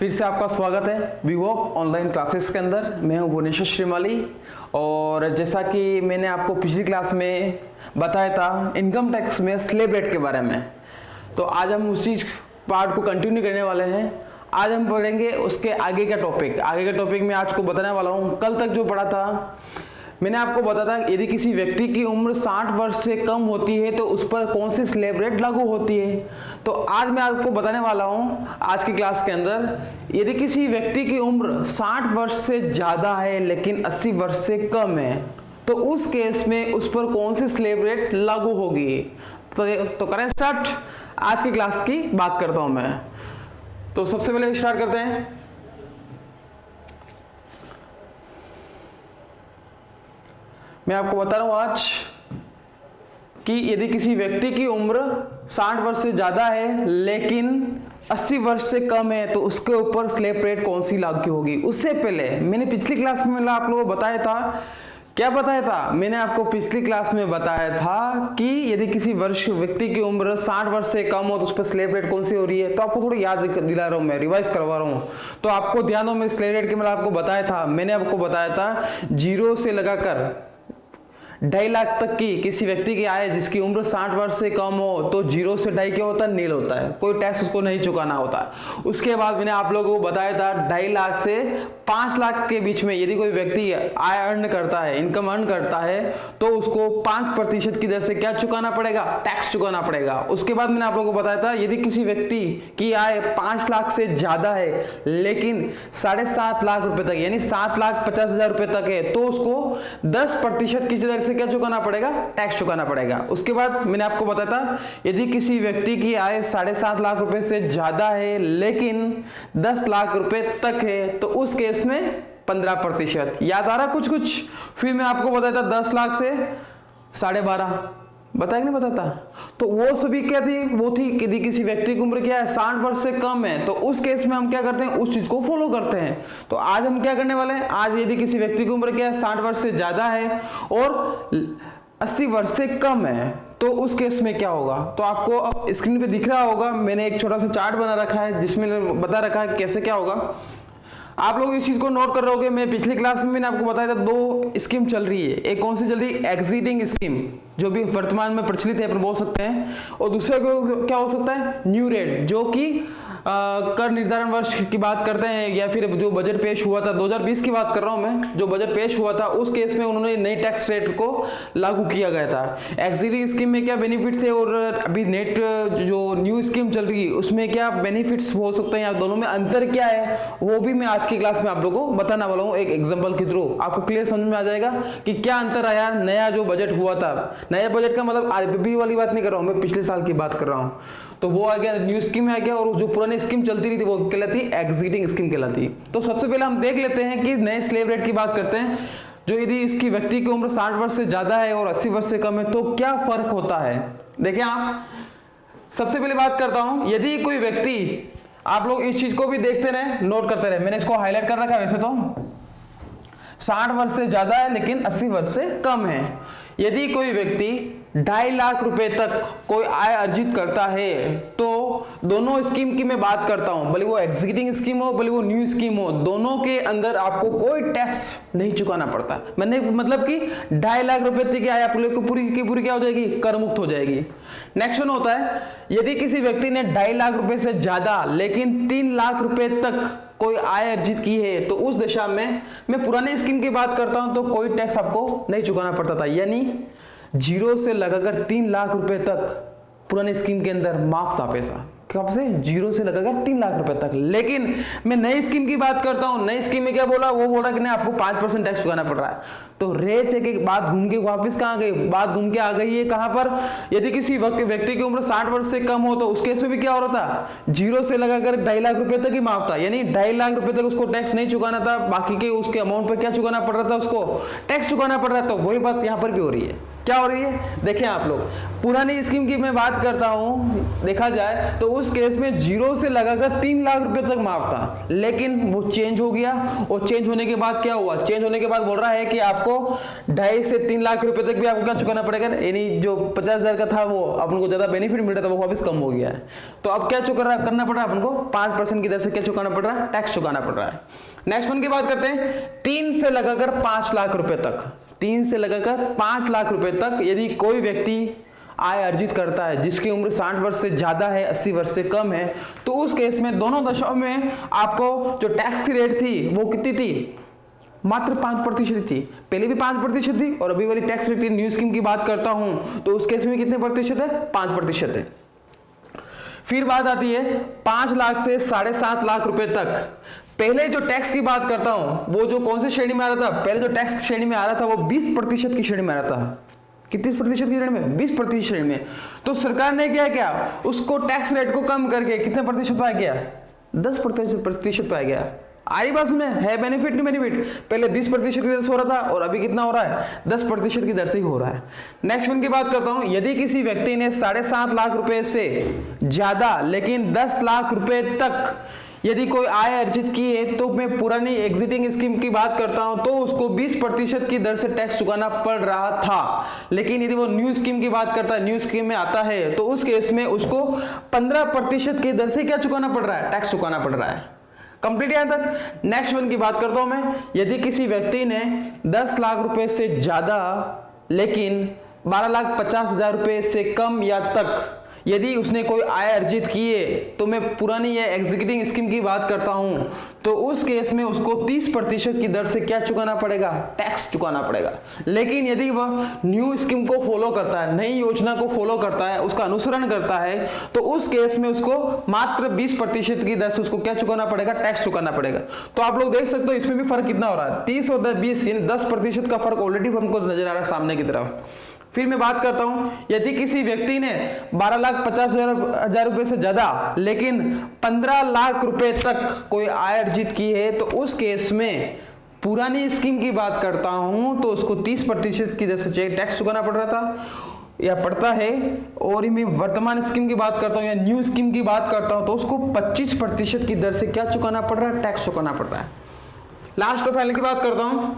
फिर से आपका स्वागत है विवॉक ऑनलाइन क्लासेस के अंदर। मैं हूं भुवनेश्वर श्रीमाली और जैसा कि मैंने आपको पिछली क्लास में बताया था इनकम टैक्स में स्लैब रेट के बारे में, तो आज हम उस चीज़ पार्ट को कंटिन्यू करने वाले हैं। आज हम पढ़ेंगे उसके आगे का टॉपिक मैं आज को बताने वाला हूँ। कल तक जो पढ़ा था मैंने आपको बताया था यदि किसी व्यक्ति की उम्र 60 वर्ष से कम होती है तो उस पर कौन सी स्लैब रेट लागू होती है। तो आज मैं आपको बताने वाला हूं आज की क्लास के अंदर, यदि किसी व्यक्ति की उम्र 60 वर्ष से ज़्यादा है लेकिन 80 वर्ष से कम है तो उस केस में उस पर कौन सी स्लैब रेट लागू होगी। तो करें स्टार्ट। आज की क्लास की बात करता हूं मैं। तो सबसे पहले स्टार्ट करते हैं। मैं आपको बता रहा हूं आज कि यदि किसी व्यक्ति की उम्र 60 वर्ष से ज्यादा है लेकिन 80 वर्ष से कम है तो उसके ऊपर स्लैब रेट कौन सी लागू होगी। उससे पहले मैंने पिछली क्लास में आप लोगों को बताया था, क्या बताया था मैंने आपको पिछली क्लास में बताया था कि यदि किसी व्यक्ति की उम्र 60 वर्ष से कम हो तो उस पर स्लैब रेट कौन सी हो रही है। तो आपको थोड़ी याद दिला रहा हूं, मैं रिवाइज करवा रहा हूं तो आपको ध्यान हो। मैं स्लैब रेट के मतलब आपको बताया था, मैंने आपको बताया था 0 से लगाकर 2.5 लाख तक की किसी व्यक्ति की आय जिसकी उम्र 60 वर्ष से कम हो तो 0 से 2.5 क्या होता है, नील होता है, कोई टैक्स उसको नहीं चुकाना होता। उसके बाद मैंने आप लोगों को बताया था 2.5 लाख से 5 लाख के बीच में यदि कोई व्यक्ति आय अर्न करता है, इनकम अर्न करता है तो उसको 5% की दर से क्या चुकाना पड़ेगा, टैक्स चुकाना पड़ेगा। उसके बाद मैंने आप लोगों को बताया था यदि किसी व्यक्ति की आय 5 लाख से ज्यादा है लेकिन 7.5 लाख रुपए तक यानी 7,50,000 रुपए तक है तो उसको 10% की दर से क्या चुकाना पड़ेगा, टैक्स चुकाना पड़ेगा। उसके बाद मैंने आपको बताया था यदि किसी व्यक्ति की आय 7.5 लाख रुपए से ज्यादा है लेकिन 10 लाख रुपए तक है तो उस केस में 15%। याद आ रहा कुछ। फिर मैं आपको बताया था 10 लाख से 12.5 बताया नहीं बताता। तो वो सभी क्या थी, वो थी यदि किसी व्यक्ति की उम्र क्या है 60 वर्ष से कम है तो उस केस में हम क्या करते हैं, उस चीज को फॉलो करते हैं। तो आज हम क्या करने वाले हैं, आज यदि किसी व्यक्ति की उम्र क्या है 60 वर्ष से ज्यादा है और 80 वर्ष से कम है तो उस केस में क्या होगा। तो आपको स्क्रीन पे दिख रहा होगा, मैंने एक छोटा सा चार्ट बना रखा है जिसमें बता रखा है कैसे क्या होगा। आप लोग इस चीज को नोट कर रहे होगे। मैं पिछली क्लास में मैंने आपको बताया था 2 स्कीम चल रही है। एक कौन सी चल रही है, एग्जिटिंग स्कीम जो भी वर्तमान में प्रचलित है अपन बोल सकते हैं, और दूसरा क्या हो सकता है, न्यू रेट जो कि कर निर्धारण वर्ष की बात करते हैं या फिर जो बजट पेश हुआ था 2020 की बात कर रहा हूं मैं, जो बजट पेश हुआ था उस केस में उन्होंने नई टैक्स रेट को लागू किया गया था। एग्जिटिंग स्कीम में क्या बेनिफिट थे और अभी नेट जो न्यू स्कीम चल रही है उसमें क्या बेनिफिट्स हो सकते हैं या दोनों में अंतर क्या है वो भी मैं आज की क्लास में आप लोगों को बताने वाला हूँ। एक एग्जाम्पल के थ्रू आपको क्लियर समझ में आ जाएगा कि क्या अंतर आया नया जो बजट हुआ था। नया बजट का मतलब अभी वाली बात नहीं कर रहा हूँ, मैं पिछले साल की बात कर रहा हूँ। तो वो आ गया न्यू स्कीम आ गया और जो पुरानी स्कीम चलती रही थी वो कहलाती एग्जिटिंग स्कीम कहलाती। तो सबसे पहले हम देख लेते हैं कि नए स्लैब रेट की बात करते हैं। जो यदि इसकी व्यक्ति की उम्र 60 वर्ष से ज्यादा है और 80 वर्ष से कम है तो क्या फर्क होता है। देखिए आप, सबसे पहले बात करता हूं यदि कोई व्यक्ति, आप लोग इस चीज को भी देखते रहे, नोट करते रहे, मैंने इसको हाईलाइट कर रखा है। वैसे तो 60 वर्ष से ज्यादा है लेकिन 80 वर्ष से कम है। यदि कोई व्यक्ति 2.5 लाख रुपए तक कोई आय अर्जित करता है तो दोनों स्कीम की मैं बात करता हूं, भले वो एग्जिटिंग स्कीम हो भले वो न्यू स्कीम हो, दोनों के अंदर आपको कोई टैक्स नहीं चुकाना पड़ता। मैंने मतलब कि 2.5 लाख रुपए तक की आय आप लोग को पूरी की पूरी क्या हो जाएगी, कर मुक्त हो जाएगी। नेक्स्ट वन होता है यदि किसी व्यक्ति ने 2.5 लाख रुपए से ज्यादा लेकिन 3 लाख रुपए तक कोई आय अर्जित की है तो उस दशा में मैं पुराने स्कीम की बात करता हूं तो कोई टैक्स आपको नहीं चुकाना पड़ता था, यानी 0 से लगाकर 3 लाख रुपए तक पुराने स्कीम के अंदर माफ था पैसा। कब से, 0 से लगाकर 3 लाख रुपए तक। लेकिन मैं नई स्कीम की बात करता हूं, नई स्कीम में क्या बोला, वो बोला कि नहीं आपको 5% टैक्स चुकाना पड़ रहा है। तो रेच एक बात घूम के वापस कहां गई, बात घूम के आ गई है कहां पर, यदि किसी व्यक्ति की उम्र 60 वर्ष से कम हो तो उस केस में भी क्या हो रहा था, 0 से लगाकर 2.5 लाख रुपए तक ही माफ था, यानी 2.5 लाख रुपए तक उसको टैक्स नहीं चुकाना था, बाकी के उसके अमाउंट पर क्या चुकाना पड़ रहा था, उसको टैक्स चुकाना पड़ रहा था। तो वही बात यहां पर भी हो रही है। क्या हो रही है, देखिए आप लोग, पुरानी स्कीम की मैं बात करता हूं, देखा जाए तो उस केस में 0 से लगाकर 3 लाख रुपए तक माफ था, लेकिन वो चेंज हो गया। और चेंज होने के बाद क्या हुआ, चेंज होने के बाद बोल रहा है कि आपको 2.5 से 3 लाख रुपए तक भी आपको क्या चुकाना पड़ेगा, यानी जो 50,000 का था वो अपन को ज्यादा बेनिफिट मिल रहा था वो वापस कम हो गया है। तो अब क्या करना पड़ रहा है अपन को, 5% की दर से क्या चुकाना पड़ रहा है, टैक्स चुकाना पड़ रहा है। नेक्स्ट वन की बात करते हैं, 3 से लगाकर 5 लाख रुपए तक, 3 से लगाकर 5 लाख रुपए तक यदि कोई व्यक्ति आय अर्जित करता है जिसकी उम्र 60 वर्ष से ज्यादा है, 80 वर्ष से कम है, तो उस केस में दोनों दशाओं में आपको जो टैक्स रेट थी वो कितनी थी, मात्र 5% थी। पहले भी 5% थी और अभी वाली टैक्स रेट की न्यू स्कीम की बात करता हूं तो उस केस में कितने प्रतिशत है, 5% है। फिर बात आती है 5 लाख से 7.5 लाख रुपए तक। पहले जो टैक्स की बात करता हूं वो जो कौन सी श्रेणी में आ रहा था, पहले जो टैक्स की श्रेणी में आ रहा था वो 20% की श्रेणी में आ रहा था। कितनी प्रतिशत की श्रेणी में, 20% श्रेणी में। तो सरकार ने क्या उसको टैक्स रेट को कम करके कितने प्रतिशत पे आ गया, 10% पे आ गया। आई बात में है बेनिफिट नहीं बेनिफिट, पहले 20% की दर से हो रहा था और अभी कितना हो रहा है, 10% की दर से ही हो रहा है। नेक्स्ट वन की बात करता हूं, यदि किसी व्यक्ति ने 7.5 लाख रुपए से ज्यादा लेकिन 10 लाख रुपए तक यदि कोई आय अर्जित की है, तो मैं पुरानी एग्जिटिंग स्कीम की बात करता हूं तो उसको 20% की दर से टैक्स चुकाना पड़ रहा था। लेकिन यदि वो न्यू स्कीम की बात करता है, न्यू स्कीम में आता है, तो उस केस में उसको 15% की दर से क्या चुकाना पड़ रहा है, टैक्स चुकाना पड़ रहा है। कंप्लीट यहां तक। नेक्स्ट वन की बात करता हूं मैं, यदि किसी व्यक्ति ने 10 लाख रुपए से ज्यादा लेकिन 12,50,000 रुपए से कम या तक यदि उसने कोई आय अर्जित की है, तो मैं पुरानी ये एग्जीक्यूटिव स्कीम की बात करता हूं, तो उस केस में उसको 30% की दर से क्या चुकाना पड़ेगा, टैक्स चुकाना पड़ेगा। लेकिन यदि वह न्यू स्कीम को फॉलो करता है, नई योजना को फॉलो करता है, उसका अनुसरण करता है, तो उस केस में उसको मात्र 20% की दर से उसको क्या चुकाना पड़ेगा, टैक्स चुकाना पड़ेगा। तो आप लोग देख सकते हो इसमें भी फर्क कितना हो रहा है, 30 और 20 यानी 10% का फर्क ऑलरेडी हमको नजर आ रहा है सामने की तरफ। फिर मैं बात करता हूं, यदि किसी व्यक्ति ने 12,50,000 रुपए से ज्यादा लेकिन 15 लाख रुपए तक कोई आय अर्जित की है, तो उस केस में पुरानी स्कीम की बात करता हूं तो उसको 30% की दर से टैक्स चुकाना पड़ रहा था या पड़ता है। और मैं वर्तमान स्कीम की बात करता हूं या न्यू स्कीम की बात करता हूं तो उसको 25% की दर से क्या चुकाना पड़ रहा है, टैक्स चुकाना पड़ रहा है। लास्ट और फाइनल की बात करता हूं,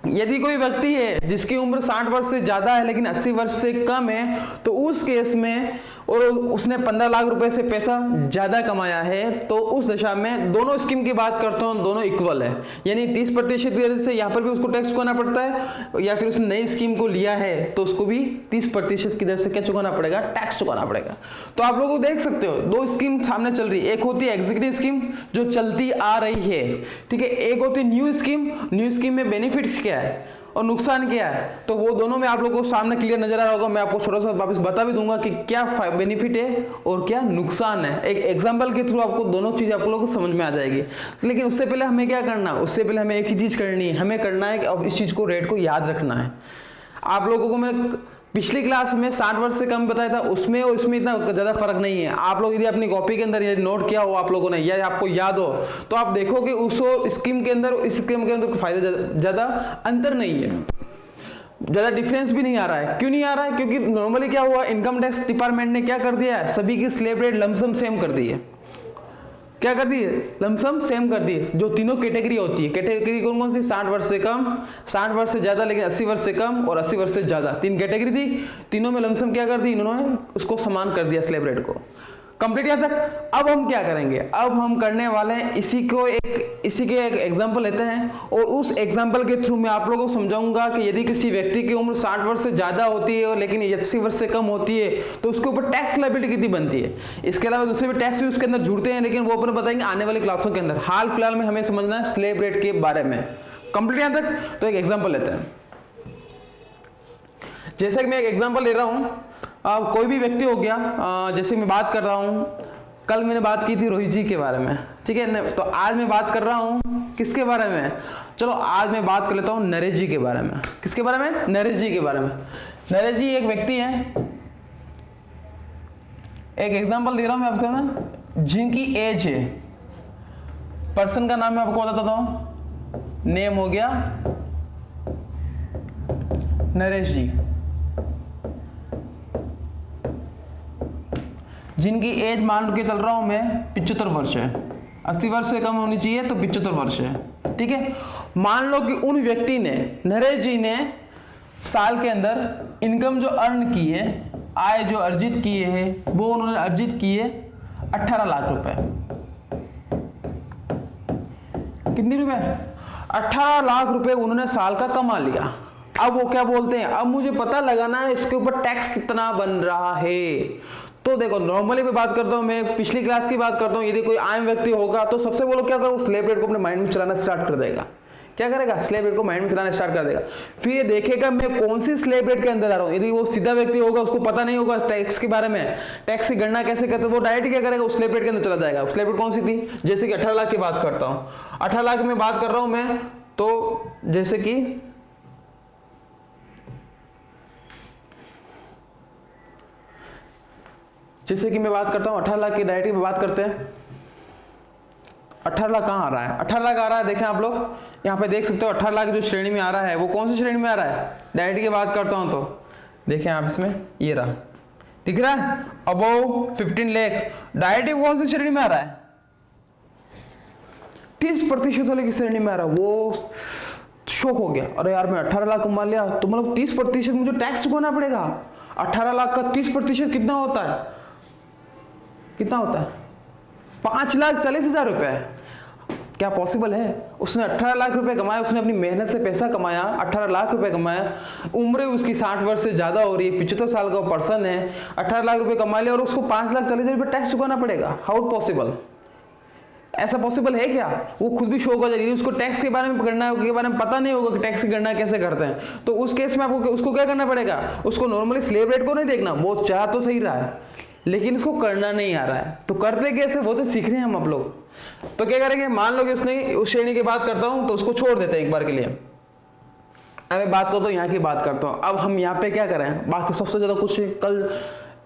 यदि कोई व्यक्ति है जिसकी उम्र 60 वर्ष से ज्यादा है लेकिन 80 वर्ष से कम है, तो उस केस में और उसने 15 लाख रुपए से पैसा ज्यादा कमाया है, तो उस दशा में दोनों स्कीम की बात करता हूं दोनों इक्वल है, यानी 30% की वजह से यहाँ पर भी उसको टैक्स चुकाना पड़ता है, या फिर उसने नई स्कीम को लिया है तो उसको भी 30% की दर से क्या चुकाना पड़ेगा, टैक्स चुकाना पड़ेगा। तो आप लोग देख सकते हो दो स्कीम सामने चल रही है, एक होती है एग्जीक्यूटिव स्कीम जो चलती आ रही है, ठीक है, एक होती है न्यू स्कीम। न्यू स्कीम में बेनिफिट्स क्या है और नुकसान क्या है, तो वो दोनों में आप लोगों को सामने क्लियर नजर आ रहा होगा। मैं आपको छोटा सा वापस बता भी दूंगा कि क्या बेनिफिट है और क्या नुकसान है, एक एग्जांपल के थ्रू आपको दोनों चीज आप लोगों को समझ में आ जाएगी। लेकिन उससे पहले हमें क्या करना, उससे पहले हमें एक ही चीज करनी है, हमें करना है कि अब इस चीज को रेट को याद रखना है। आप लोगों को मैंने पिछली क्लास में 60 वर्ष से कम बताया था, उसमें और इसमें इतना ज्यादा फर्क नहीं है। आप लोग यदि अपनी कॉपी के अंदर यदि नोट किया हो आप लोगों ने या आपको याद हो, तो आप देखोगे उस स्कीम के अंदर इस स्कीम के अंदर फायदा ज्यादा अंतर नहीं है, ज्यादा डिफरेंस भी नहीं आ रहा है। क्यों नहीं आ रहा है, क्योंकि नॉर्मली क्या हुआ, इनकम टैक्स डिपार्टमेंट ने क्या कर दिया है, सभी की स्लैब रेट लमसम सेम कर दी है। क्या कर दी है, लमसम सेम कर दी है। जो तीनों कैटेगरी होती है, कैटेगरी कौन कौन सी, 60 वर्ष से कम, 60 वर्ष से ज्यादा लेकिन 80 वर्ष से कम और 80 वर्ष से ज्यादा, तीन कैटेगरी थी, तीनों में लमसम क्या कर दी इन्होंने, उसको समान कर दिया स्लैब रेट को। कंप्लीट यहां तक। अब हम क्या करेंगे, अब हम करने वाले हैं इसी के एक एग्जांपल लेते हैं और उस एग्जांपल के थ्रू मैं आप लोगों को समझाऊंगा कि यदि किसी व्यक्ति की उम्र 60 वर्ष से ज्यादा होती है लेकिन 80 वर्ष से कम होती है तो उसके ऊपर टैक्स लायबिलिटी कितनी बनती है। इसके अलावा दूसरे भी टैक्स भी उसके अंदर जुड़ते हैं, लेकिन वो अपन बताएंगे आने वाली क्लासों के अंदर। हाल फिलहाल में हमें समझना है स्लैब रेट के बारे में। कंप्लीट यहां तक। तो एक एग्जाम्पल लेते हैं, जैसे कि मैं एक एग्जाम्पल ले रहा हूं, कोई भी व्यक्ति हो गया, जैसे मैं बात कर रहा हूं, कल मैंने बात की थी रोहित जी के बारे में, ठीक है, तो आज मैं बात कर रहा हूं किसके बारे में, चलो आज मैं बात कर लेता हूं नरेश जी के बारे में। किसके बारे में, नरेश जी के बारे में। नरेश जी एक व्यक्ति हैं, एक एग्जांपल दे रहा हूं मैं आपको ना, जिनकी एज है, पर्सन का नाम मैं आपको बताता हूं, नेम हो गया नरेश जी, जिनकी एज मान के चल रहा हूं मैं 75 वर्ष है, 80 वर्ष से कम होनी चाहिए तो 75 वर्ष है, ठीक है। मान लो कि उन व्यक्ति ने, नरेश जी ने साल के अंदर इनकम जो अर्न की है, आय जो अर्जित किए हैं, वो उन्होंने अर्जित किए 18 लाख रुपए। कितने रुपए? 18 लाख रुपए उन्होंने साल का कमा लिया। अब वो क्या बोलते हैं, अब मुझे पता लगाना है इसके ऊपर टैक्स कितना बन रहा है। तो देखो, नॉर्मली मैं बात करता हूं, मैं पिछली क्लास की बात करता हूं, यदि कोई आम व्यक्ति होगा तो सबसे पहले क्या करो, स्लैब रेट को अपने माइंड में चलाना स्टार्ट कर देगा। क्या करेगा? स्लैब रेट को माइंड में चलाना स्टार्ट कर देगा। फिर ये देखेगा मैं कौन सी स्लैब रेट के अंदर आ रहा हूं। यदि वो सीधा व्यक्ति होगा, उसको पता नहीं होगा टैक्स के बारे में, टैक्स की गणना कैसे करते हैं, वो डायरेक्ट क्या करेगा, उस स्लैब रेट के अंदर चला जाएगा। स्लैब रेट कौन सी थी? जैसे कि 18 लाख की बात करता हूं, 18 लाख में बात कर रहा हूं मैं, तो जैसे कि मैं बात करता हूं 18 लाख की, डायरेक्ट में बात करते हैं। 18 लाख कहां आ रहा है? 18 लाख आ रहा है, देखें आप लोग यहां पे देख सकते हो 18 लाख जो श्रेणी में आ रहा है वो कौन सी श्रेणी में आ रहा है? डायरेक्ट की बात करता हूं तो देखें आप, इसमें ये रहा, दिख रहा है, अबव 15 लाख। डायरेक्ट कौन सी श्रेणी में आ रहा है? 30% वाले की श्रेणी में आ रहा है। वो शौक हो गया, अरे यार मैं 18 लाख कमा लिया, तो मतलब 30% मुझे टैक्स चुकाना पड़ेगा। 18 लाख का 30% कितना होता है? कितना होता है? 5,40,000 रुपए। क्या पॉसिबल है? उसने 18 लाख रुपए कमाए, उसने अपनी मेहनत से पैसा कमाया, 18 लाख रुपए कमाया, उम्र उसकी 60 वर्ष से ज्यादा हो रही है, 75 साल का पर्सन है, 18 लाख रुपए कमा लिया और उसको 5,40,000 रुपए टैक्स चुकाना पड़ेगा। How possible? ऐसा पॉसिबल है क्या? वो खुद भी शौक हो जाएगी, उसको टैक्स के बारे में गणना के बारे में पता नहीं होगा कि टैक्स की गणना कैसे करते हैं, तो उस केस में आपको उसको क्या करना पड़ेगा? उसको नॉर्मली स्लैब रेट को नहीं देखना, वो चाह तो सही रहा है लेकिन इसको करना नहीं आ रहा है, तो करते कैसे, वो तो सीख रहे हैं हम आप लोग। तो क्या करेंगे, मान लो कि उसने उस श्रेणी की बात करता हूं तो उसको छोड़ देते हैं एक बार के लिए। अब मैं बात करता हूं यहाँ की बात करता हूं, अब हम यहाँ पे क्या करें, बाकी सबसे ज्यादा कुछ कल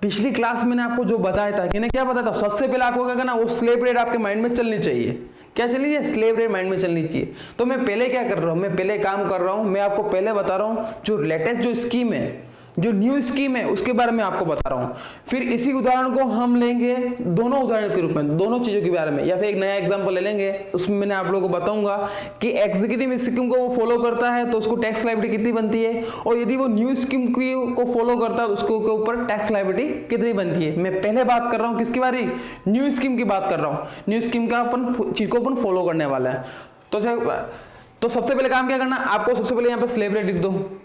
पिछली क्लास मैंने आपको जो बताया था, मैंने क्या बताया था, सबसे पहले आपको क्या करना, वो स्लैब रेट आपके माइंड में चलनी चाहिए। क्या चलनी चाहिए? स्लैब रेट माइंड में चलनी चाहिए। तो मैं पहले क्या कर रहा हूं, मैं पहले काम कर रहा हूं, मैं आपको पहले बता रहा हूं जो लेटेस्ट जो स्कीम है, जो न्यू स्कीम है उसके बारे में आपको बता रहा हूं। फिर इसी उदाहरण को हम लेंगे दोनों उदाहरण के रूप में, दोनों चीजों के बारे में, या फिर एक नया एग्जांपल ले लेंगे, उसमें मैंने आप लोगों को बताऊंगा कि एग्जीक्यूटिव स्कीम को वो फॉलो करता है तो उसको टैक्स लायबिलिटी कितनी बनती है, और यदि वो न्यू स्कीम को फॉलो करता है तो उसको के ऊपर टैक्स लायबिलिटी कितनी बनती है। मैं पहले बात कर रहा हूं किसकी बारी? न्यू स्कीम की बात कर रहा हूं। न्यू स्कीम का अपन चीज को अपन फॉलो करने वाला है। तो सबसे पहले काम क्या करना, आपको सबसे पहले यहाँ पे स्लैब रेट लिख दो।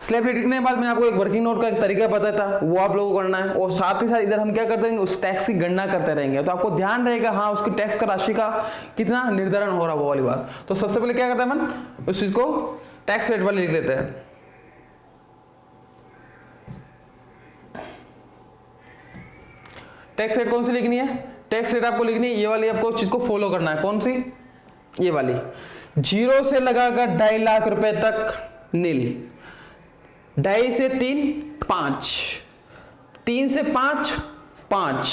स्लैब रेट लिखने के बाद मैंने आपको एक वर्किंग नोट का एक तरीका बताया था, वो आप लोगों को करना है, और साथ ही साथ इधर हम क्या करते हैं, उस टैक्स की गणना करते रहेंगे, तो आपको ध्यान रहेगा हाँ उसकी टैक्स का राशि का कितना निर्धारण हो रहा है, वो वाली बात। तो सबसे पहले क्या करते हैं अपन, उस चीज को टैक्स रेट वाले लिख लेते हैं। टैक्स रेट कौन सी लिखनी है? टैक्स रेट आपको लिखनी है ये वाली, आपको चीज को फॉलो करना है। कौन सी? ये वाली। 0 से लगाकर 2.5 लाख रुपए तक नील, 2.5 से 3 5, 3 से 5 5,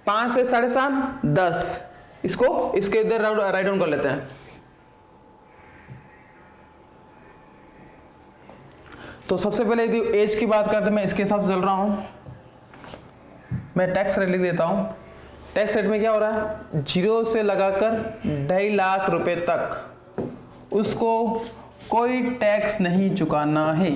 5 से 7.5 10, इसको इसके इधर राइट डाउन कर लेते हैं। तो सबसे पहले यदि एज की बात करते हैं, मैं इसके हिसाब से चल रहा हूं, मैं टैक्स रेट लिख देता हूं। टैक्स रेट में क्या हो रहा है, 0 से लगाकर 2.5 लाख रुपए तक उसको कोई टैक्स नहीं चुकाना है।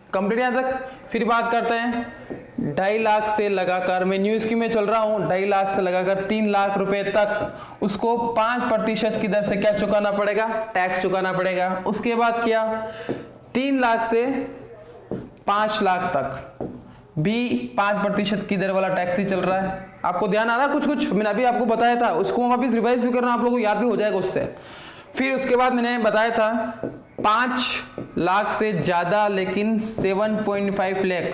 कंप्लीट यहां तक। फिर बात करते हैं 2.5 लाख से लगाकर, मैं न्यू स्कीम में चल रहा हूं, 2.5 लाख से लगाकर 3 लाख रुपए तक उसको 5% की दर से क्या चुकाना पड़ेगा, टैक्स चुकाना पड़ेगा। उसके बाद क्या, 3 लाख से 5 लाख तक भी 5% की दर वाला टैक्स ही चल रहा है। आपको ध्यान आ रहा है? कुछ मैंने अभी आपको बताया था, उसको वापिस रिवाइज भी करना, आप लोगों को याद भी हो जाएगा उससे। फिर उसके बाद मैंने बताया था 5 लाख से ज्यादा लेकिन 7.5 लाख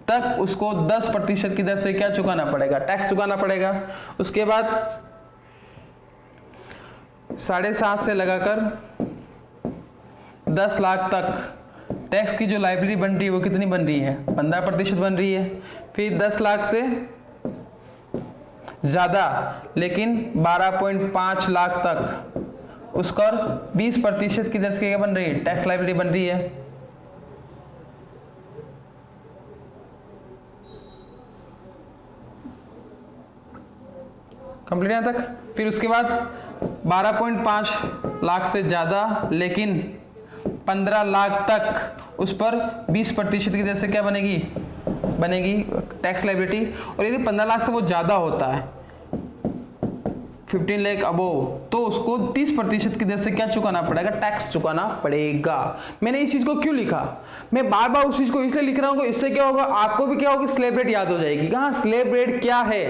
तक उसको 10% की दर से क्या चुकाना पड़ेगा, टैक्स चुकाना पड़ेगा। उसके बाद 7.5 से लगाकर 10 लाख तक टैक्स की जो लायबिलिटी बन रही है वो कितनी बन रही है, 15% बन रही है। फिर 10 लाख से ज्यादा लेकिन 12.5 लाख तक उसका 20% की दर से क्या बन रही है, टैक्स लायबिलिटी बन रही है। कंप्लीट यहाँ तक। फिर उसके बाद 12.5 लाख से ज़्यादा लेकिन 15 लाख तक उस पर 20% की दर से क्या बनेगी टैक्स लायबिलिटी। और यदि 15 लाख से वो ज़्यादा होता है 15 लाख अबोव, तो उसको 30% की दर से क्या चुकाना पड़ेगा, टैक्स चुकाना पड़ेगा। मैंने इस चीज को क्यों लिखा, मैं बार बार उस चीज को इसलिए लिख रहा हूँ, इससे क्या होगा, आपको भी क्या होगा, स्लैब रेट याद हो जाएगी। हाँ, स्लैब रेट क्या है,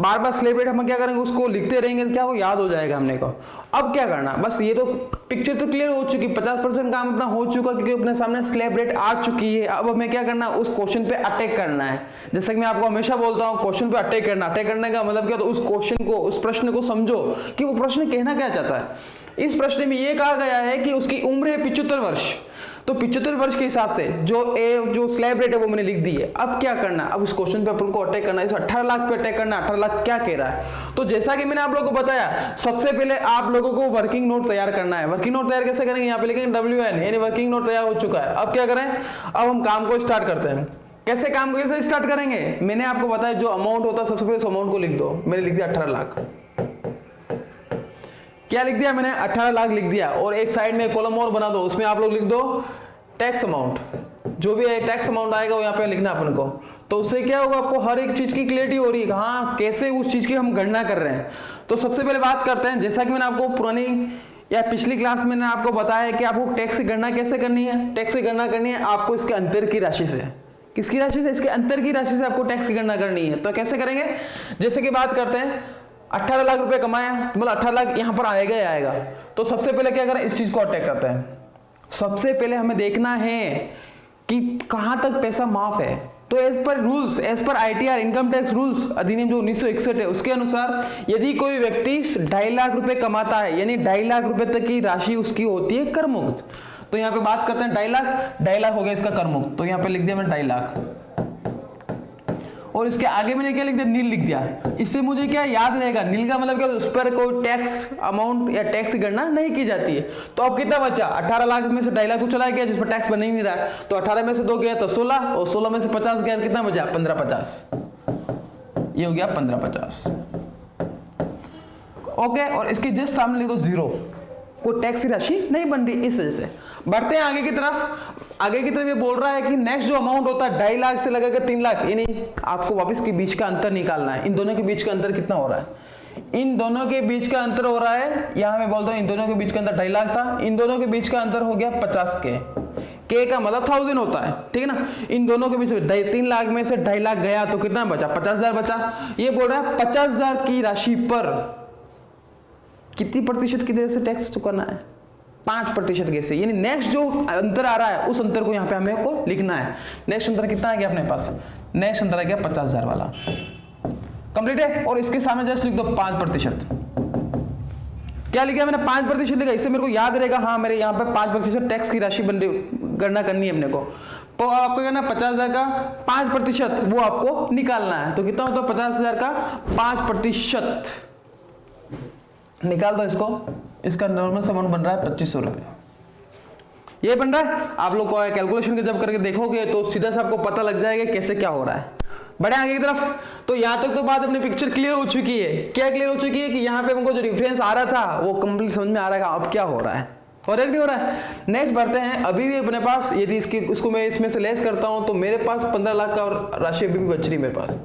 बार बार स्लैब रेट हम क्या करेंगे, उसको लिखते रहेंगे तो क्या हो, याद हो जाएगा हमने को। अब क्या करना, बस ये तो पिक्चर तो क्लियर हो चुकी, 50% काम अपना हो चुका क्योंकि अपने सामने स्लैब रेट आ चुकी है। अब हमें क्या करना, उस क्वेश्चन पे अटैक करना है। जैसे कि मैं आपको हमेशा बोलता हूँ, क्वेश्चन पे अटैक करने का मतलब क्या, तो उस क्वेश्चन को, उस प्रश्न को समझो कि वो प्रश्न कहना क्या चाहता है। इस प्रश्न में ये कहा गया है कि उसकी उम्र है 75 वर्ष, तो 75 वर्ष के हिसाब से जो स्लैब रेट है वो मैंने लिख दी है। अब क्या करना, अब उस क्वेश्चन पे अपन को अटैक करना है, इस 18 लाख पे अटैक करना। 18 लाख क्या कह रहा है, तो जैसा कि मैंने आप लोगों को बताया, सबसे पहले आप लोगों को वर्किंग नोट तैयार करना है। वर्किंग नोट तैयार कैसे करेंगे, यहाँ पे लिखेंगे WN, यानी वर्किंग नोट तैयार हो चुका है। अब क्या करें, अब हम काम को स्टार्ट करते हैं। कैसे काम को कैसे स्टार्ट करेंगे, मैंने आपको बताया जो अमाउंट होता है सबसे पहले उस अमाउंट को लिख दो। मैंने लिख दिया 18 लाख, क्या लिख दिया मैंने, 18 लाख लिख दिया। और एक साइड में कॉलम और बना दो, उसमें आप लोग लिख दो टैक्स अमाउंट, जो भी है टैक्स अमाउंट आएगा वो यहाँ पे लिखना अपन को। तो उससे क्या होगा, आपको हर एक चीज की क्लियरिटी हो रही है, हाँ कैसे उस चीज की हम गणना कर रहे हैं। तो सबसे पहले बात करते हैं, जैसा कि मैंने आपको पुरानी या पिछली क्लास में मैंने आपको बताया कि आपको टैक्स की गणना कैसे करनी है। टैक्स की गणना करनी है आपको इसके अंतर की राशि से। किसकी राशि से, इसके अंतर की राशि से आपको टैक्स की गणना करनी है। तो कैसे करेंगे, जैसे कि बात करते हैं 18 लाख रुपए कमाया, मतलब 18 लाख यहाँ पर आएगा ही आएगा। तो सबसे पहले क्या करें, इस चीज को अटैक करते हैं। सबसे पहले हमें देखना है कि कहां तक पैसा माफ है। तो as per rules, as per ITR income tax rules अधिनियम जो 1961 है, उसके अनुसार यदि कोई व्यक्ति 2.5 लाख रुपए कमाता है, यानी 2.5 लाख रुपए तक की राशि उसकी होती है कर मुक्त। तो यहाँ पे बात करते हैं 2.5 लाख हो गया इसका कर मुक्त। तो यहाँ पे लिख दिया मैंने 2.5 लाख, और इसके आगे मैंने क्या लिख दिया, नील लिख दिया। इससे मुझे क्या याद रहेगा, नील का मतलब क्या, उस पर कोई टैक्स अमाउंट या टैक्स की गणना नहीं की जाती है। तो अब कितना बचा, 18 लाख में से 2.5 लाख तो चला गया जिस पर टैक्स बन ही नहीं रहा है। तो 18 में से 2 गया तो 16, और 16 में से 50 गया, कितना बचा 1550, ये हो गया 1550। ओके, और इसके जस्ट सामने लिख दो 0, कोई टैक्स की राशि नहीं बन रही। इस वजह से बढ़ते हैं आगे की तरफ। आगे की तरफ ये बोल रहा है कि नेक्स्ट जो अमाउंट होता है 2.5 लाख से लगाकर 3 लाख, यानी आपको वापस के बीच का अंतर निकालना है। इन दोनों के बीच का अंतर कितना हो रहा है, इन दोनों के बीच का अंतर हो रहा है, यहां मैं बोलता हूं इन दोनों के बीच का अंतर 2.5 लाख था, इन दोनों के बीच का अंतर हो गया 50 के का मतलब 1000 होता है, ठीक है ना। इन दोनों के बीच में 3 लाख में से 2.5 लाख गया तो कितना बचा, 50,000 बचा। ये बोल रहा है 50,000 की राशि पर कितनी प्रतिशत की दर से टैक्स चुकाना है, 5% के से। यानी नेक्स्ट जो अंतर आ रहा है उस अंतर को यहाँ पे हमें को लिखना है। नेक्स्ट अंतर कितना आ गया अपने पास, नेक्स्ट अंतर आ गया 50,000 वाला, कंप्लीट है। और इसके सामने जस्ट लिख दो 5%। क्या लिखा मैंने, 5% लिखा, इससे मेरे को याद रहेगा, हाँ मेरे यहाँ पे 5% टैक्स की राशि बन रही, गणना करनी है अपने को। तो आपको कहना 50,000 का 5% वो आपको निकालना है। तो कितना होता है 50,000 का 5%, निकाल दो इसको। इसका नॉर्मल अमाउंट बन रहा है 2500 रुपए, ये बन रहा है। आप लोग को कैलकुलेशन के जब करके देखोगे तो सीधा से आपको पता लग जाएगा कैसे क्या हो रहा है। बढ़े आगे की तरफ। तो यहां तक तो बात अपनी पिक्चर क्लियर हो चुकी है। क्या क्लियर हो चुकी है कि यहाँ पे हमको जो डिफरेंस आ रहा था वो कंप्लीट समझ में आ रहा है अब क्या हो रहा है, और एक नहीं हो रहा है। नेक्स्ट बढ़ते हैं। अभी भी अपने पास यदि इसको मैं इसमें से लेस करता हूं तो मेरे पास 15 लाख का राशि अभी भी बच रही मेरे पास,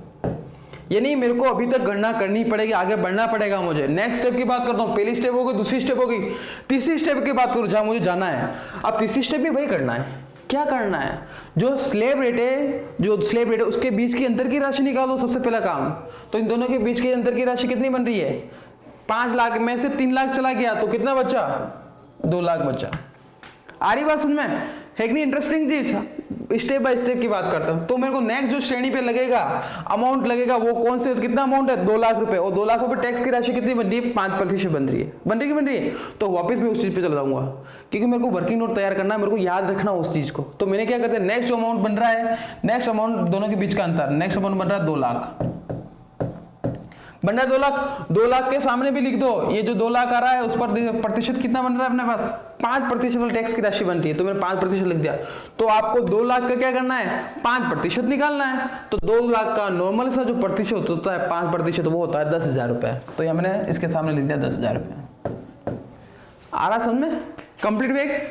यानी मेरे को अभी तक गणना करनी पड़ेगी, आगे बढ़ना पड़ेगा मुझे। नेक्स्ट स्टेप की बात करता हूँ, पहली स्टेप हो गई, दूसरी स्टेप हो गई, तीसरी स्टेप की बात करूँ जहां मुझे जाना है। अब तीसरी स्टेप भी वही करना है। क्या करना है, जो स्लैब रेट है उसके बीच की अंतर की राशि निकालो, सबसे पहला काम। तो इन दोनों के बीच की अंतर की राशि कितनी बन रही है, 5 लाख में से 3 लाख चला गया तो कितना बचा, 2 लाख बचा। आ रही बात समझ में है कि नहीं, इंटरेस्टिंग चीज। स्टेप बाय स्टेप की बात करता हूं। तो मेरे को नेक्स्ट जो श्रेणी पे लगेगा अमाउंट लगेगा वो कौन से, कितना अमाउंट है 2 लाख रुपए, और 2 लाख रुपए टैक्स की राशि कितनी बन रही है, 5% बन रही है। तो वापस मैं उस चीज पे चला जाऊंगा क्योंकि मेरे को वर्किंग नोट तैयार करना है, मेरे को याद रखना उस चीज को। तो मैंने क्या करते हैं, नेक्स्ट जो अमाउंट बन रहा है, नेक्स्ट अमाउंट दोनों के बीच का अंतर, नेक्स्ट अमाउंट बन रहा है 2 लाख। बनना है 2 लाख, 2 लाख के सामने भी लिख दो, ये जो 2 लाख आ रहा है उस पर प्रतिशत कितना बन रहा है अपने पास, 5% वाली टैक्स की राशि बन रही है, तो मैंने 5% लिख दिया। तो आपको 2 लाख का क्या करना है, 5% निकालना है। तो 2 लाख का नॉर्मल सा जो प्रतिशत होता है 5%, वो होता है 10,000 रुपए। तो ये मैंने इसके सामने लिख दिया 10,000 रुपए। आ रहा समझ में, कंप्लीट वेक्स।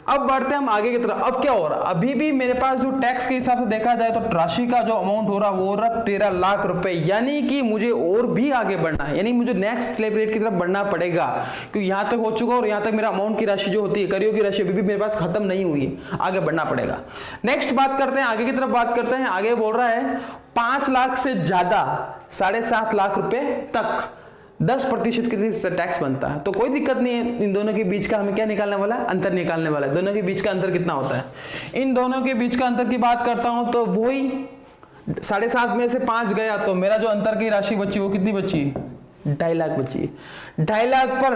अब बढ़ते हैं हम आगे की तरफ। अब क्या हो रहा है, अभी भी मेरे पास जो टैक्स के हिसाब से देखा जाए तो राशि का जो अमाउंट हो रहा है वो हो रहा 13 लाख रुपए, यानी कि मुझे और भी आगे बढ़ना है, यानी मुझे नेक्स्ट स्लैब रेट की तरफ बढ़ना पड़ेगा, क्योंकि यहां तक हो चुका और यहां तक मेरा अमाउंट की राशि जो होती है, करियो की राशि अभी भी मेरे पास खत्म नहीं हुई है, आगे बढ़ना पड़ेगा। नेक्स्ट बात करते हैं, आगे की तरफ बात करते हैं। आगे बोल रहा है 5 लाख से ज्यादा 7.5 लाख रुपए तक 10% की टैक्स बनता है। तो कोई दिक्कत नहीं है, इन दोनों के बीच का हमें क्या निकालने वाला है, अंतर निकालने वाला है। दोनों के बीच का अंतर कितना होता है, इन दोनों के बीच का अंतर की बात करता हूं तो वही 7.5 में से 5 गया, तो मेरा जो अंतर की राशि बची वो कितनी बची, 2.5 लाख बची। 2.5 लाख पर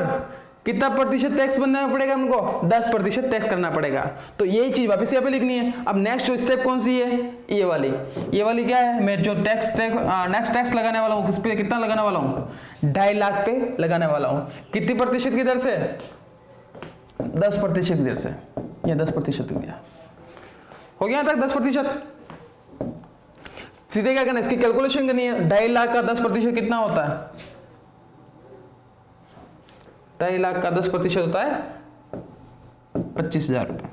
कितना प्रतिशत टैक्स बनना पड़ेगा हमको, 10% टैक्स करना पड़ेगा। तो यही चीज वापस यहाँ पे लिखनी है। अब नेक्स्ट जो स्टेप कौन सी है, ये वाली क्या है, मैं जो नेक्स्ट टैक्स लगाने वाला हूँ किस पे, कितना लगाने वाला हूँ, 2.5 लाख पे लगाने वाला हूँ। कितनी प्रतिशत की दर से, 10% की दर से, या 10% हो गया तक 10%। सीधे क्या करना है, इसकी कैलकुलेशन करनी है। 2.5 लाख का 10% कितना होता है, 2.5 लाख का 10% होता है 25,000 रुपए।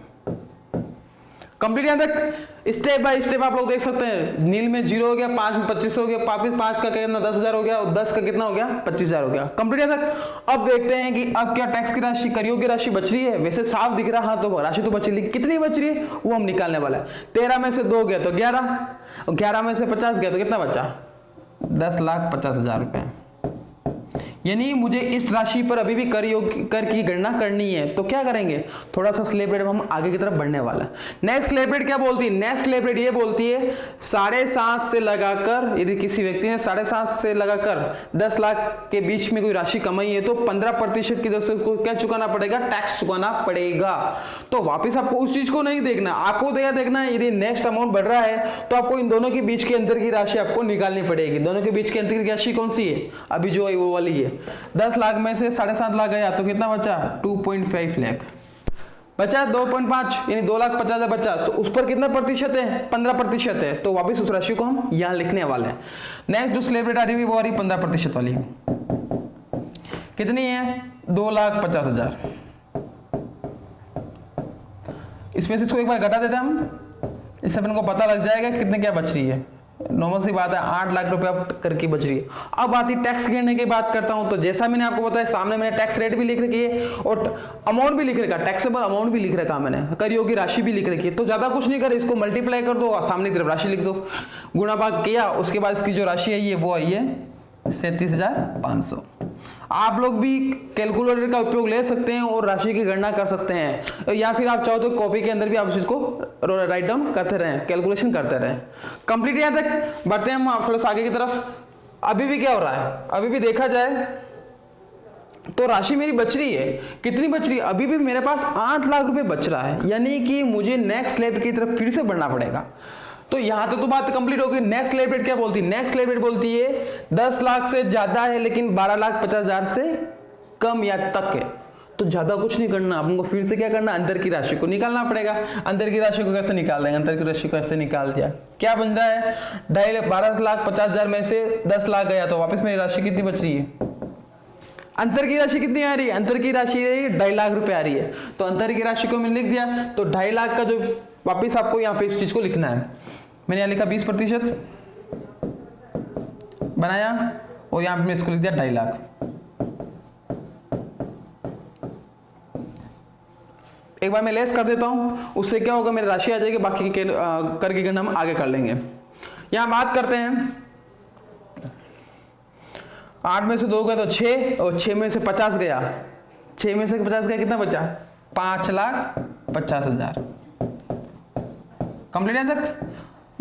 कंप्लीट। यहां तक स्टेप बाय स्टेप आप लोग देख सकते हैं, नील में 0 हो गया, 5 में 25 हो गया, वापिस 5 का कितना 10,000 हो गया, और 10 का कितना हो गया 25,000 हो गया। कंप्लीट। यहां तक अब देखते हैं कि अब क्या टैक्स की राशि, करियो की राशि बच रही है, वैसे साफ दिख रहा है, तो राशि तो बच रही है, कितनी बच रही है वो हम निकालने वाला है। 13 में से 2 गया तो 11, और 11 में से 50 गया तो कितना बचा, 10,50,000 रुपए। यानी मुझे इस राशि पर अभी भी कर की गणना करनी है। तो क्या करेंगे, थोड़ा सा स्लैब रेट हम आगे की तरफ बढ़ने वाला है। नेक्स्ट स्लैब रेट क्या बोलती है, नेक्स्ट स्लैब रेट ये बोलती है 7.5 से लगाकर, यदि किसी व्यक्ति ने 7.5 से लगाकर 10 लाख के बीच में कोई राशि कमाई है तो 15% की दर से क्या चुकाना पड़ेगा, टैक्स चुकाना पड़ेगा। तो वापिस आपको उस चीज को नहीं देखना, आपको देखना है यदि नेक्स्ट अमाउंट बढ़ रहा है तो आपको इन दोनों के बीच के अंतर की राशि आपको निकालनी पड़ेगी। दोनों के बीच के अंतर की राशि कौन सी है, अभी जो है वो वाली है। 10 लाख में से 7.5 लाख गया तो कितना बचा, 2.5 लाख बचा, 2.5 यानी 2,50,000 बचा। तो उस पर कितना प्रतिशत है, 15% है। तो वापस उस राशि को हम यहां लिखने वाले हैं। नेक्स्ट जो स्लैब रेट आ रही है वो आ रही 15% वाली, कितनी है, 2,50,000। इसमें से इसको एक बार घटा देते हैं हम, इससे अपन को पता लग जाएगा कितने क्या बच रही है। नॉर्मल सी बात है, 8 लाख रुपए आप करके बच रही है। अब आती टैक्स गिरने की बात करता हूं, तो जैसा मैंने आपको बताया, सामने मैंने टैक्स रेट भी लिख रखी है और अमाउंट भी लिख रखा, टैक्सेबल अमाउंट भी लिख रखा मैंने, करियो की राशि भी लिख रखी है। तो ज्यादा कुछ नहीं करे, इसको मल्टीप्लाई कर दो, सामने की तरफ राशि लिख दो, गुणा भाग किया, उसके बाद इसकी जो राशि है ये वो आई है 37,500। आप लोग भी कैलकुलेटर का उपयोग ले सकते हैं और राशि की गणना कर सकते हैं, या फिर आप चाहो तो कॉपी के अंदर भी आप इसको राइट डाउन करते रहें, कैलकुलेशन करते रहें। कंप्लीट। यहां तक बढ़ते हैं हम थोड़ा सा आगे की तरफ। अभी भी क्या हो रहा है, अभी भी देखा जाए तो राशि मेरी बच रही है, कितनी बच रही है, अभी भी मेरे पास 8 लाख रुपए बच रहा है, यानी कि मुझे नेक्स्ट स्लैब की तरफ फिर से बढ़ना पड़ेगा। तो यहां तो बात कंप्लीट होगी। नेक्स्ट स्लैब रेट क्या बोलती है, नेक्स्ट स्लैब रेट बोलती है 10 लाख से ज्यादा है लेकिन 12,50,000 से कम या तक है। तो ज्यादा कुछ नहीं करना, आपको फिर से क्या करना, अंतर की राशि को निकालना पड़ेगा। अंतर की राशि को कैसे निकाल देंगे, अंतर की राशि को ऐसे निकाल दिया, क्या बन रहा है, 12,50,000 में से 10 लाख गया तो वापस मेरी राशि कितनी बच रही है, अंतर की राशि कितनी आ रही है, अंतर की राशि 2.5 लाख रुपए आ रही है। तो अंतर की राशि को मैंने लिख दिया, तो 2.5 लाख का जो वापिस आपको यहाँ पे इस चीज को लिखना है, मैंने यहाँ लिखा 20% बनाया और यहाँ पे मैं इसको लिख दिया 2.5 लाख। एक बार मैं लेस कर देता हूं, उससे क्या होगा, मेरी राशि आ जाएगी, बाकी के कर की गणना हम आगे कर लेंगे। यहां बात करते हैं, 8 में से 2 गए तो 6, और 6 में से 50 गया, 6 में से 50 गया, कितना बचा, 5,50,000। कंप्लीट है तक।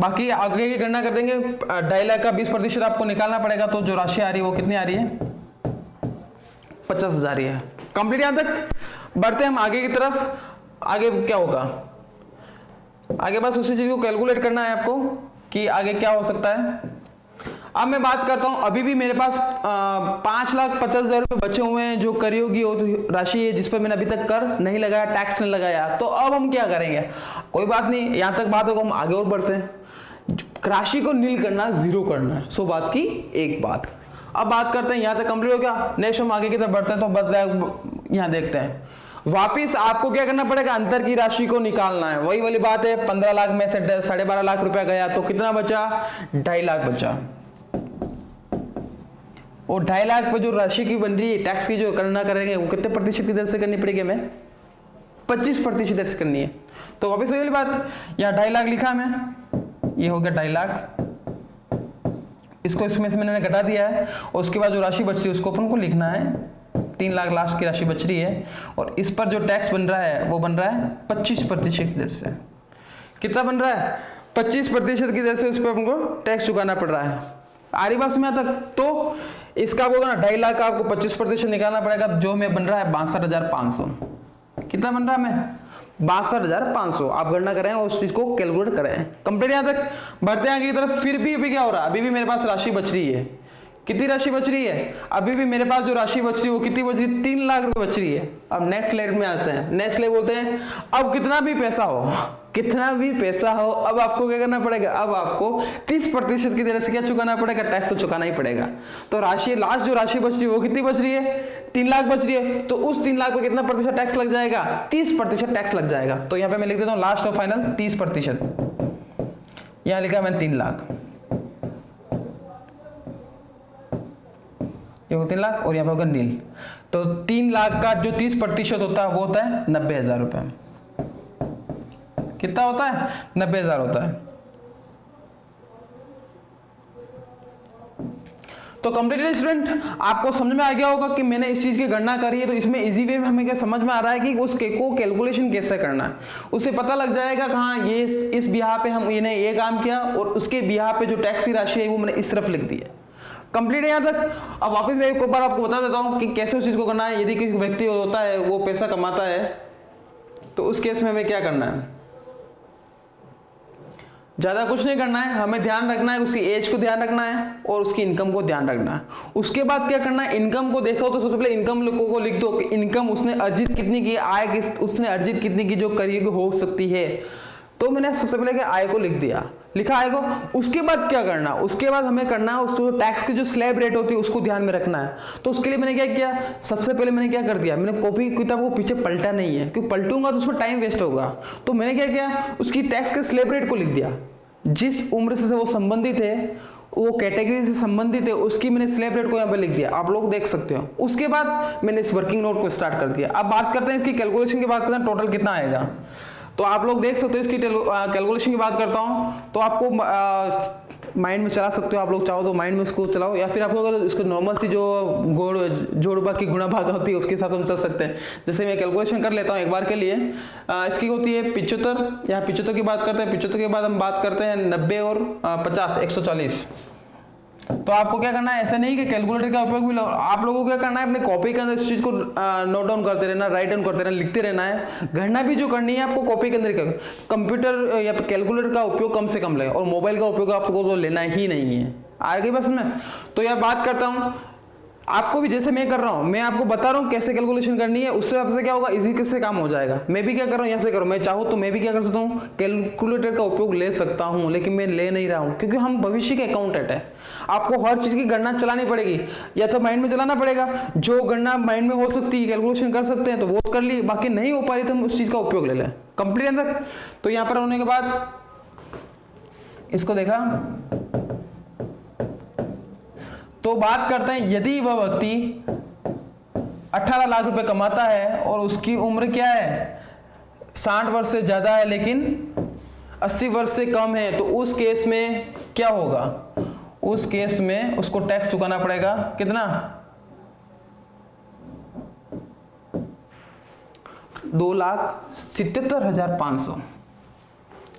बाकी आगे की गणना कर देंगे। 2.5 लाख का 20% आपको निकालना पड़ेगा, तो जो राशि आ रही है वो कितनी आ रही है, 50,000 है। कंप्लीट। यहां तक बढ़ते हैं हम आगे की तरफ। आगे क्या होगा, आगे बस उसी चीज को कैलकुलेट करना है आपको कि आगे क्या हो सकता है। अब मैं बात करता हूं, अभी भी मेरे पास 5,50,000 रुपये बचे हुए हैं जो करी होगी राशि है जिस पर मैंने अभी तक कर नहीं लगाया, टैक्स नहीं लगाया। तो अब हम क्या करेंगे? कोई बात नहीं, यहां तक बात होगा, हम आगे और बढ़ते हैं। राशि को नील करना, जीरो करना है, सो बात की एक बात। अब बात करते हैं, यहां तक कंप्लीट हो गया। नेक्स्ट हम आगे की तरफ बढ़ते हैं, तो बस यहां देखते हैं। वापिस आपको क्या करना पड़ेगा? अंतर की राशि को निकालना है। वही वाली बात है, 15 लाख में से 12.5 लाख रुपया गया तो कितना बचा? 2.5 लाख बचा। और 2.5 लाख पे जो राशि की बन रही है, टैक्स की जो गणना करेंगे वो कितने प्रतिशत की दर से करनी पड़ेगी? हमें 25% दर से करनी है। तो वापिस वही वाली बात, यहाँ 2.5 लाख लिखा है, ये हो गया 2.5 लाख। इसको इसमें से मैंने घटा दिया है, और उसके बाद जो राशि बच रही है उसको अपन को लिखना है। 3 लाख लास्ट की राशि बच रही है, और इस पर जो टैक्स बन रहा है वो बन रहा है 25% की दर से। कितना बन रहा है? 25% की दर से उस पर हमको टैक्स चुकाना पड़ रहा है। आ रही बात में तक? तो इसका होगा ना 2.5 लाख का आपको 25% निकालना पड़ेगा, जो हमें बन रहा है 62,500। कितना बन रहा है हमें? 62,500। आप गणना करें और उस चीज को कैलकुलेट करें। कंप्लीट। यहां तक बढ़ते हैं आगे की तरफ। फिर भी अभी क्या हो रहा है? अभी भी मेरे पास राशि बच रही है। कितनी राशि बच रही है? अभी भी मेरे पास जो राशि बच रही है वो कितनी बच रही है? 3 लाख रुपए बच रही है। अब नेक्स्ट स्लाइड में आते हैं। नेक्स्ट स्लाइड बोलते हैं, अब कितना भी पैसा हो, कितना भी पैसा हो, अब आपको क्या करना पड़ेगा? अब आपको 30% की दर से क्या चुकाना पड़ेगा? टैक्स तो चुकाना ही पड़ेगा। तो राशि लास्ट जो राशि बच रही है वो कितनी बच रही है? 3 लाख बच रही है। तो उस 3 लाख पे कितना प्रतिशत टैक्स लग जाएगा? 30% टैक्स लग जाएगा। तो यहाँ पे मैं लिख देता हूँ लास्ट और फाइनल 30%। यहाँ लिखा मैंने 3 लाख, ये हो 3 लाख, और यहाँ पे होगा नील। तो 3 लाख का जो 30% होता है वो होता है 90,000 रुपए। कितना होता है? 90,000 होता है। तो कंप्लीटेड स्टूडेंट, आपको समझ में आ गया होगा कि मैंने इस चीज की गणना करी है। तो इसमें इजी वे में हमें क्या समझ में आ रहा है कि उसके को कैलकुलेशन कैसे करना है। उसे पता लग जाएगा कि हाँ ये इस बिहार पे हम ये काम किया, और उसके बिहार पे जो टैक्स की राशि है वो मैंने इस तरफ लिख दी है। कंप्लीट है यहाँ तक। अब वापस मैं एक बार आपको बता देता हूँ कि कैसे उस चीज को करना है। यदि किसी व्यक्ति होता है वो पैसा कमाता है, तो उस केस में हमें क्या करना है? ज्यादा कुछ नहीं करना है, हमें ध्यान रखना है उसकी एज को ध्यान रखना है और उसकी इनकम को ध्यान रखना है। उसके बाद क्या करना है? इनकम को देखो तो सबसे पहले इनकम लोगों को लिख दो कि इनकम उसने अर्जित कितनी की, आय उसने अर्जित कितनी की जो करीब हो सकती है। तो मैंने सबसे पहले आय को लिख दिया, लिखा आय को। उसके बाद क्या करना? उसके बाद हमें करना है उसको टैक्स की जो स्लैब रेट होती है उसको ध्यान में रखना है। तो उसके लिए मैंने क्या किया? सबसे पहले मैंने क्या कर दिया? मैंने कॉपी किताब को पीछे पलटा नहीं है, क्योंकि पलटूंगा तो उसमें टाइम वेस्ट होगा। तो मैंने क्या किया? उसकी टैक्स के स्लैब रेट को लिख दिया। जिस उम्र से वो संबंधित है, वो कैटेगरी से संबंधित है, उसकी मैंने स्लैब रेट को यहाँ पे लिख दिया, आप लोग देख सकते हो। उसके बाद मैंने इस वर्किंग नोट को स्टार्ट कर दिया। अब बात करते हैं इसकी कैलकुलेशन की, बात करते हैं टोटल कितना आएगा। तो आप लोग देख सकते हो इसकी कैलकुलेशन की बात करता हूं, तो आपको माइंड में चला सकते हो। आप लोग चाहो तो माइंड में उसको चलाओ, या फिर आप लोग इसको नॉर्मल सी जो जोड़ भाग की गुणा भाग होती है उसके साथ हम चल सकते हैं। जैसे मैं कैलकुलेशन कर लेता हूं एक बार के लिए। इसकी होती है 75, यहाँ 75 की बात करते हैं। 75 के बाद हम बात करते हैं 90 और 50, 140। तो आपको क्या करना है? ऐसा नहीं कि कैलकुलेटर का उपयोग भी लो, आप लोगों को क्या करना है? अपने कॉपी के अंदर इस चीज को नोट डाउन करते रहना, राइट डाउन करते रहना, लिखते रहना है। गणना भी जो करनी है आपको कॉपी के अंदर कर, कंप्यूटर या कैलकुलेटर का उपयोग कम से कम ले, और मोबाइल का उपयोग आपको तो लेना ही नहीं है। आ गई बस में। तो यह बात करता हूँ आपको भी, जैसे मैं कर रहा हूं, मैं आपको बता रहा हूं कैसे कैलकुलेशन करनी है। उससे आपसे क्या होगा? इजी किससे काम हो जाएगा। मैं भी क्या कर रहा हूं? यहाँ से करूं। मैं चाहूँ तो मैं भी क्या कर सकता हूँ? कैलकुलेटर का उपयोग ले सकता हूं, लेकिन मैं ले नहीं रहा हूं, क्योंकि हम भविष्य के अकाउंटेंट है। आपको हर चीज की गणना चलानी पड़ेगी, या तो माइंड में चलाना पड़ेगा। जो गणना माइंड में हो सकती है, कैलकुलेशन कर सकते हैं तो वो कर ली, बाकी नहीं हो पा रही तो हम उस चीज का उपयोग ले लें। कंप्लीट अंदर। तो यहाँ पर होने के बाद इसको देखा, तो बात करते हैं यदि वह व्यक्ति 18 लाख रुपए कमाता है और उसकी उम्र क्या है? 60 वर्ष से ज्यादा है लेकिन 80 वर्ष से कम है, तो उस केस में क्या होगा? उस केस में उसको टैक्स चुकाना पड़ेगा। कितना? 2,77,500।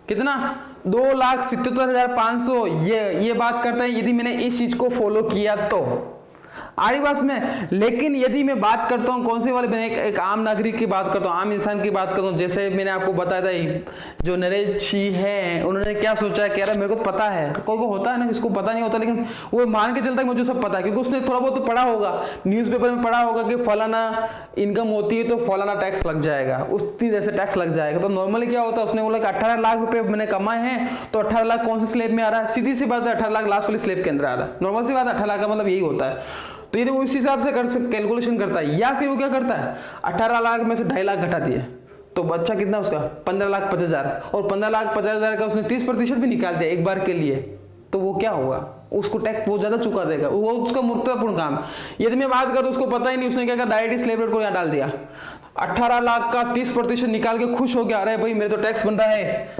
कितना? 2,77,500। ये बात करता है यदि मैंने इस चीज को फॉलो किया तो। आगे बात में, लेकिन यदि मैं बात करता हूँ कौन सी वाले, मैं एक आम नागरिक की बात करता हूँ, आम इंसान की बात करता हूँ, जैसे मैंने आपको बताया था जो नरेश जी हैं उन्होंने क्या सोचा है, कह रहा है मेरे को पता है, कोई को होता है ना किसको पता नहीं होता, लेकिन वो मान के चलता है मुझे सब पता है, क्योंकि उसने थोड़ा बहुत तो पढ़ा होगा, न्यूज़पेपर में पढ़ा होगा कि फलाना इनकम होती है तो फलाना टैक्स लग जाएगा, उतनी जैसे टैक्स लग जाएगा। तो नॉर्मली क्या होता है, उसने बोला कि 18 लाख रुपए मैंने कमाए हैं तो 18 लाख कौन से स्लैब में आ रहा है, सीधी सी बात है 18 लाख लास्ट वाली स्लैब के अंदर आ रहा है, नॉर्मल सी बात है, 18 लाख का मतलब यही होता है। तो ये वो इस हिसाब से कैलकुलेशन करता है, या फिर वो क्या करता है 18 लाख में से 2.5 लाख घटा दिए तो बच्चा कितना उसका 15,50,000, और 15,50,000 का उसने 30% भी निकाल दिया एक बार के लिए, तो वो क्या होगा, उसको टैक्स बहुत ज्यादा चुका देगा, वो उसका मूर्खतापूर्ण काम। यदि मैं बात करूं उसको पता ही नहीं, उसने क्या कहा डायरेक्ट स्लैब रेट को यहाँ डाल दिया, 18 लाख का 30% निकाल के खुश हो गया, अरे भाई मेरे तो टैक्स बन रहा है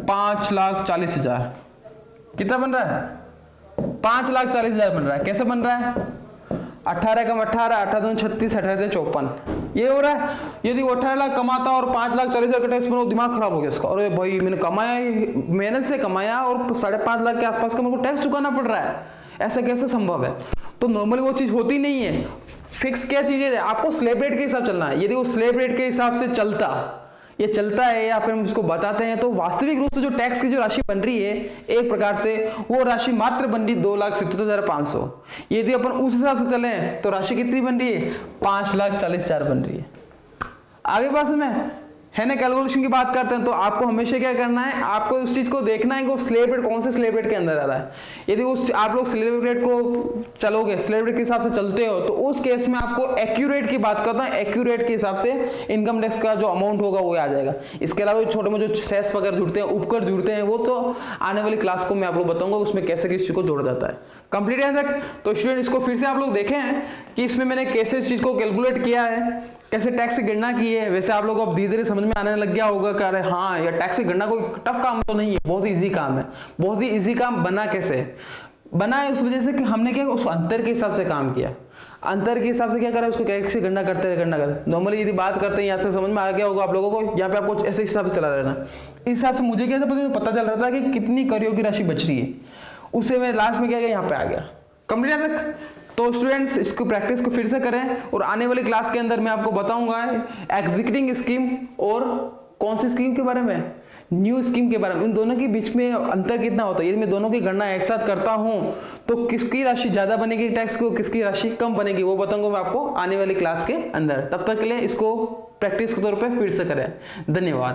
5,40,000, कितना बन रहा है 5,40,000 बन रहा है। कैसे बन रहा है, 18 कम 18, 18 36, 18 54, ये हो रहा है। यदि वो 18 लाख कमाता और 5,40,000 का टैक्स बना, दिमाग खराब हो गया इसका, अरे भाई मैंने कमाया, मेहनत से कमाया और 5.5 लाख के आसपास का मेरे को टैक्स चुकाना पड़ रहा है, ऐसा कैसे संभव है। तो नॉर्मली वो चीज होती नहीं है। फिक्स क्या चीज है, आपको स्लैब रेट के हिसाब चलना है, यदि वो स्लैब रेट के हिसाब से चलता है या फिर हम उसको बताते हैं, तो वास्तविक रूप से जो टैक्स की जो राशि बन रही है एक प्रकार से वो राशि मात्र बन रही 2,77,500। यदि अपन उस हिसाब से चले तो राशि कितनी बन रही है 5,40,000 बन रही है। आगे बात में है ना, कैलकुलेशन की बात करते हैं तो आपको हमेशा क्या करना है, आपको उस चीज को देखना है कि वो स्लैब रेट कौन से स्लैब रेट के अंदर आ रहा है। यदि उस आप लोग स्लैब रेट को चलोगे, स्लैब रेट के हिसाब से चलते हो, तो उस केस में आपको एक्यूरेट की बात करता है, एक्यूरेट के हिसाब से इनकम टैक्स का जो अमाउंट होगा वो आ जाएगा। इसके अलावा छोटे मोटे जो सेस वगैरह जुड़ते हैं, उपकर जुड़ते हैं, वो तो आने वाली क्लास को मैं आप लोग बताऊंगा उसमें कैसे किस चीज को जोड़ा जाता है। कंप्लीट है तक। तो स्टूडेंट इसको फिर से आप लोग देखें कि इसमें मैंने कैसे इस चीज को कैलकुलेट किया है, कैसे टैक्स की गणना की है। वैसे आप लोगों को अब धीरे धीरे समझ में आने लग गया होगा कि अरे हाँ यार टैक्स की गणना कोई टफ काम तो नहीं है, बहुत ही इजी काम है। बहुत ही इजी काम बना कैसे बना है, उस वजह से कि हमने क्या उस अंतर के हिसाब से काम किया। अंतर के हिसाब से क्या करा, उसको कैसे गणना करते नॉर्मली यदि बात करते हैं यहाँ से समझ में आ गया होगा आप लोगों को। यहाँ पे आपको ऐसे हिसाब से चला रहना। इस हिसाब से मुझे कैसे पता चल रहा था कि कितनी करियों की राशि बच रही है, उससे मैं लास्ट में क्या गया यहाँ पे आ गया। कंप्लीट तक। तो स्टूडेंट्स इसको प्रैक्टिस को फिर से करें और आने वाली क्लास के अंदर मैं आपको बताऊंगा एग्जीक्यूटिंग स्कीम और कौन सी स्कीम के बारे में, न्यू स्कीम के बारे में। इन दोनों के बीच में अंतर कितना होता है, यदि मैं दोनों की गणना एक साथ करता हूं तो किसकी राशि ज्यादा बनेगी टैक्स को, किसकी राशि कम बनेगी, वो बताऊंगा मैं आपको आने वाली क्लास के अंदर। तब तक के लिए इसको प्रैक्टिस के तौर पर फिर से करें। धन्यवाद।